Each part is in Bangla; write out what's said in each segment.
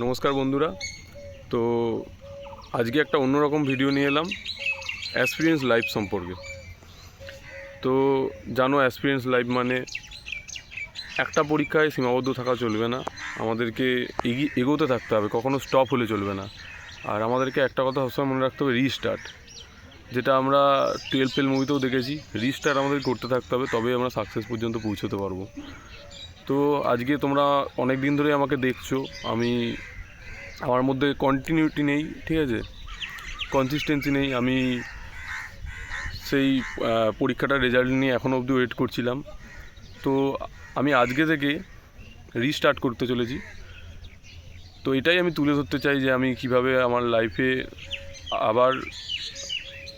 নমস্কার বন্ধুরা। তো আজকে একটা অন্যরকম ভিডিও নিয়ে এলাম অ্যাসপিরিয়েন্স লাইফ সম্পর্কে। তো জানো, অ্যাসপিরিয়েন্স লাইফ মানে একটা পরীক্ষায় সীমাবদ্ধ থাকা চলবে না, আমাদেরকে এগোতে থাকতে হবে, কখনো স্টপ হলে চলবে না। আর আমাদেরকে একটা কথা সবসময় মনে রাখতে হবে, রিস্টার্ট। যেটা আমরা 12 ফেল মুভিতেও দেখেছি, রিস্টার্ট আমাদের করতে থাকতে হবে, তবেই আমরা সাকসেস পর্যন্ত পৌঁছতে পারবো। তো আজকে তোমরা অনেক দিন ধরে আমাকে দেখছো, আমার মধ্যে কন্টিনিউটি নেই, ঠিক আছে, কনসিস্টেন্সি নেই। আমি সেই পরীক্ষাটার রেজাল্ট নিয়ে এখনও অবধি ওয়েট করছিলাম। তো আমি আজকে থেকে রিস্টার্ট করতে চলেছি। তো এটাই আমি তুলে ধরতে চাই যে আমি কিভাবে আমার লাইফে আবার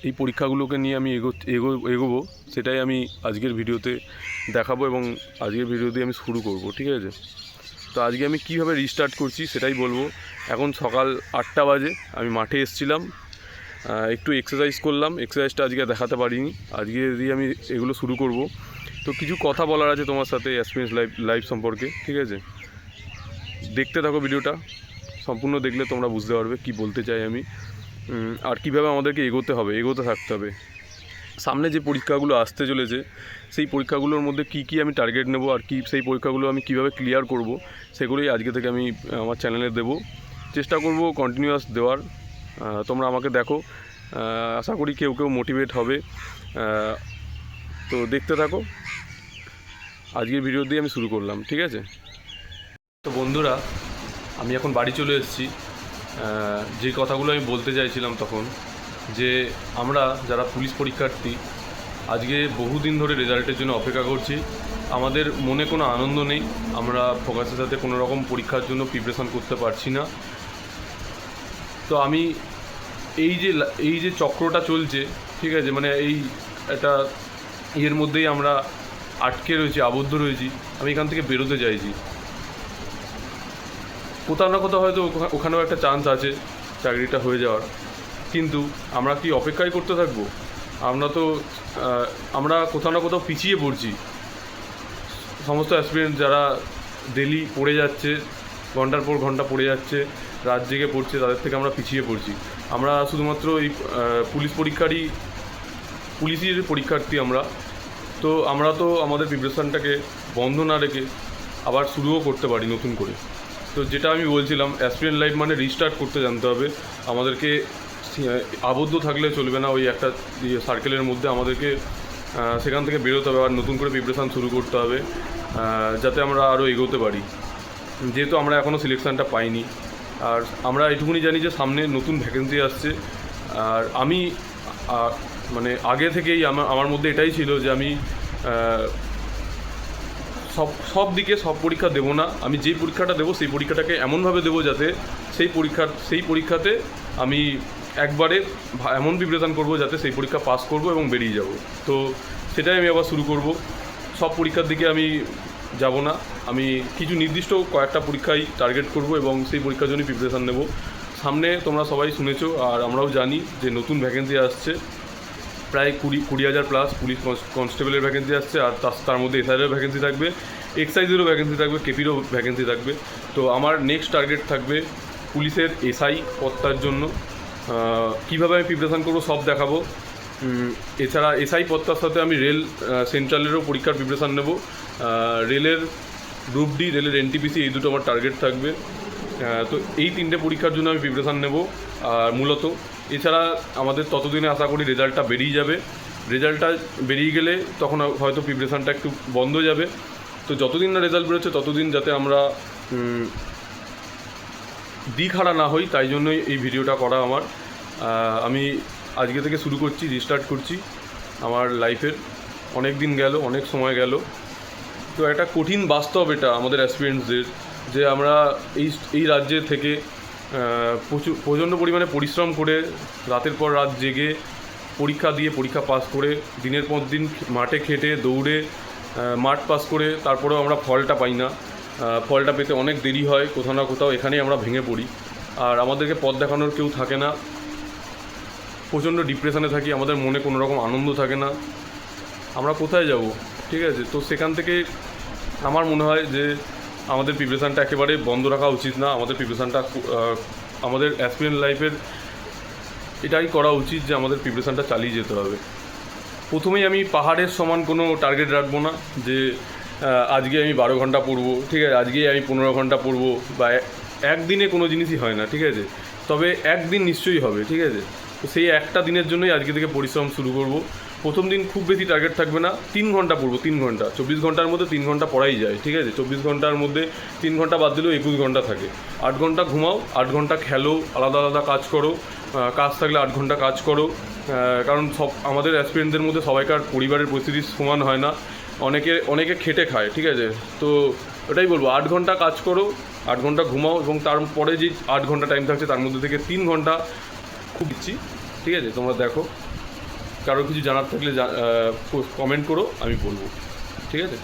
এই পরীক্ষাগুলোকে নিয়ে আমি এগোবো, সেটাই আমি আজকের ভিডিওতে দেখাবো এবং আজকের ভিডিও দিয়ে আমি শুরু করব, ঠিক আছে। তো আজকে আমি কীভাবে রিস্টার্ট করছি সেটাই বলবো। এখন সকাল 8টা বাজে, আমি মাঠে এসেছিলাম, একটু এক্সারসাইজ করলাম। এক্সারসাইজটা আজকে দেখাতে পারিনি, আজকে দিয়ে আমি এগুলো শুরু করব। তো কিছু কথা বলার আছে তোমার সাথে অ্যাসপিরিয়েন্স লাইফ সম্পর্কে, ঠিক আছে। দেখতে থাকো ভিডিওটা, সম্পূর্ণ দেখলে তোমরা বুঝতে পারবে কি বলতে চাই আমি, আর কীভাবে আমাদেরকে এগোতে থাকতে হবে। সামনে যে পরীক্ষাগুলো আসতে চলেছে, সেই পরীক্ষাগুলোর মধ্যে কি আমি টার্গেট নেব আর সেই পরীক্ষাগুলো আমি কিভাবে ক্লিয়ার করব, সেগুলোই আজকে থেকে আমি আমার চ্যানেলে দেবো, চেষ্টা করব কন্টিনিউয়াস দেওয়ার। তোমরা আমাকে দেখো, আশা করি কেউ মোটিভেট হবে। তো দেখতে থাকো, আজকের ভিডিও দিয়ে আমি শুরু করলাম, ঠিক আছে। তো বন্ধুরা, আমি এখন বাড়ি চলে এসেছি। যে কথাগুলো আমি বলতে চাইছিলাম তখন, যে আমরা যারা পুলিশ পরীক্ষার্থী আজকে বহুদিন ধরে রেজাল্টের জন্য অপেক্ষা করছি। আমাদের মনে কোনো আনন্দ নেই, আমরা ফোকাসের সাথে কোনো রকম পরীক্ষার জন্য প্রিপারেশন করতে পারছি না। তো আমি এই যে চক্রটা চলছে, ঠিক আছে, মানে এই একটা এর মধ্যেই আমরা আটকে রয়েছি, আবদ্ধ রয়েছি। আমি এখান থেকে বেরোতে চাইছি। কোথাও না কোথাও হয়তো ওখানেও একটা চান্স আছে চাকরিটা হয়ে যাওয়ার, কিন্তু আমরা কি অপেক্ষাই করতে থাকবো? আমরা কোথাও না কোথাও পিছিয়ে পড়ছি। সমস্ত অ্যাসপিরেন্ট যারা ডেলি পড়ে যাচ্ছে, ঘন্টার পর ঘন্টা পড়ে যাচ্ছে, রাত জেগে পড়ছে, তাদের থেকে আমরা পিছিয়ে পড়ছি। আমরা শুধুমাত্র এই পুলিশের পরীক্ষার্থী আমরা তো আমাদের প্রিপারেশনটাকে বন্ধ না রেখে আবার শুরুও করতে পারি নতুন করে। তো যেটা আমি বলছিলাম, অ্যাসপিরেন্ট লাইফ মানে রিস্টার্ট করতে জানতে হবে। আমাদেরকে আবদ্ধ থাকলে চলবে না, ওই একটা সার্কেলের মধ্যে আমাদেরকে সেখান থেকে বেরোতে হবে, আর নতুন করে প্রিপারেশান শুরু করতে হবে, যাতে আমরা আরও এগোতে পারি। যেহেতু আমরা এখনও সিলেকশানটা পাইনি, আর আমরা এটুকুনি জানি যে সামনে নতুন ভ্যাকেন্সি আসছে। আর আমি মানে আগে থেকেই আমার মধ্যে এটাই ছিল যে আমি সব দিকে সব পরীক্ষা দেবো না। আমি যে পরীক্ষাটা দেবো সেই পরীক্ষাটাকে এমনভাবে দেবো যাতে সেই পরীক্ষাতে আমি একবারে এমন প্রিপারেশান করবো যাতে সেই পরীক্ষা পাস করব এবং বেরিয়ে যাব। তো সেটাই আমি আবার শুরু করব। সব পরীক্ষার দিকে আমি যাব না, আমি কিছু নির্দিষ্ট কয়েকটা পরীক্ষায় টার্গেট করব এবং সেই পরীক্ষার জন্য প্রিপারেশান নেব। সামনে তোমরা সবাই শুনেছো, আর আমরাও জানি যে নতুন ভ্যাকেন্সি আসছে, প্রায় 20,000 প্লাস পুলিশ কনস্টেবলের ভ্যাকেন্সি আসছে। আর তার মধ্যে এসআইয়েরও ভ্যাকেন্সি থাকবে, এক্সাইজেরও ভ্যাকেন্সি থাকবে, কেপিরও ভ্যাকেন্সি থাকবে। তো আমার নেক্সট টার্গেট থাকবে পুলিশের এসআই পদটার জন্য। কীভাবে আমি প্রিপারেশান করবো সব দেখাবো। এছাড়া এসআই পদটার সাথে আমি রেল সেন্ট্রালেরও পরীক্ষার প্রিপারেশান নেব। রেলের গ্রুপ ডি, রেলের এনটিপিসি, এই দুটো আমার টার্গেট থাকবে। তো এই 3টে পরীক্ষার জন্য আমি প্রিপারেশান নেব। আর মূলত এছাড়া আমাদের ততদিনে আশা করি রেজাল্টটা বেরিয়ে যাবে। রেজাল্টটা বেরিয়ে গেলে তখন হয়তো প্রিপারেশানটা একটু বন্ধ যাবে। তো যতদিন না রেজাল্ট বেরোচ্ছে ততদিন যাতে আমরা দিকহারা না হই, তাই জন্যই এই ভিডিওটা করা আমার। আমি আজকে থেকে শুরু করছি, রিস্টার্ট করছি আমার লাইফের। অনেক দিন গেল, অনেক সময় গেল। তো একটা কঠিন বাস্তব এটা আমাদের অ্যাসপিরেন্টসদের, যে আমরা এই রাজ্যে থেকে প্রচণ্ড পরিমাণে পরিশ্রম করে রাতের পর রাত জেগে পরীক্ষা দিয়ে পরীক্ষা পাস করে দিনের পর দিন মাঠে খেটে দৌড়ে মাঠ পাস করে তারপরেও আমরা ফলটা পাই না। ফলটা পেতে অনেক দেরি হয়, কোথাও না কোথাও এখানেই আমরা ভেঙে পড়ি। আর আমাদেরকে পথ দেখানোর কেউ থাকে না, প্রচণ্ড ডিপ্রেশনে থাকি, আমাদের মনে কোনো রকম আনন্দ থাকে না, আমরা কোথায় যাব, ঠিক আছে। তো সেখান থেকে আমার মনে হয় যে আমাদের প্রিপারেশানটা একেবারে বন্ধ রাখা উচিত না। আমাদের প্রিপারেশানটা আমাদের অ্যাসপিরেন্ট লাইফের এটাই করা উচিত যে আমাদের প্রিপারেশানটা চালিয়ে যেতে হবে। প্রথমেই আমি পাহাড়ের সমান কোনো টার্গেট রাখবো না যে আজকে আমি 12 ঘন্টা পড়বো, ঠিক আছে, আজকেই আমি 15 ঘন্টা পড়বো, বা একদিনে কোনো জিনিসই হয় না, ঠিক আছে। তবে একদিন নিশ্চয়ই হবে, ঠিক আছে। তো সেই একটা দিনের জন্যই আজকে থেকে পরিশ্রম শুরু করব। প্রথম দিন খুব বেশি টার্গেট থাকবে না, 3 ঘন্টা পড়বো, 3 ঘন্টা। 24 ঘন্টার মধ্যে 3 ঘন্টা পড়াই যায়, ঠিক আছে। 24 ঘন্টার মধ্যে 3 ঘন্টা বাদ দিলেও 21 ঘন্টা থাকে। 8 ঘন্টা ঘুমাও, 8 ঘন্টা খেলো, আলাদা আলাদা কাজ করো, কাজ থাকলে 8 ঘন্টা কাজ করো। কারণ আমাদের অ্যাসপিরেন্টদের মধ্যে সবাইকার পরিবারের পরিস্থিতি সমান হয় না, অনেকে খেটে খায়, ঠিক আছে। তো ওটাই বলবো, 8 ঘন্টা কাজ করো, 8 ঘন্টা ঘুমাও, এবং তারপরে যে 8 ঘন্টা টাইম থাকছে তার মধ্যে থেকে 3 ঘন্টা খুব দিচ্ছি, ঠিক আছে। তোমরা দেখো, কারো কিছু জানার থাকলে কমেন্ট করো, আমি বলবো, ঠিক আছে।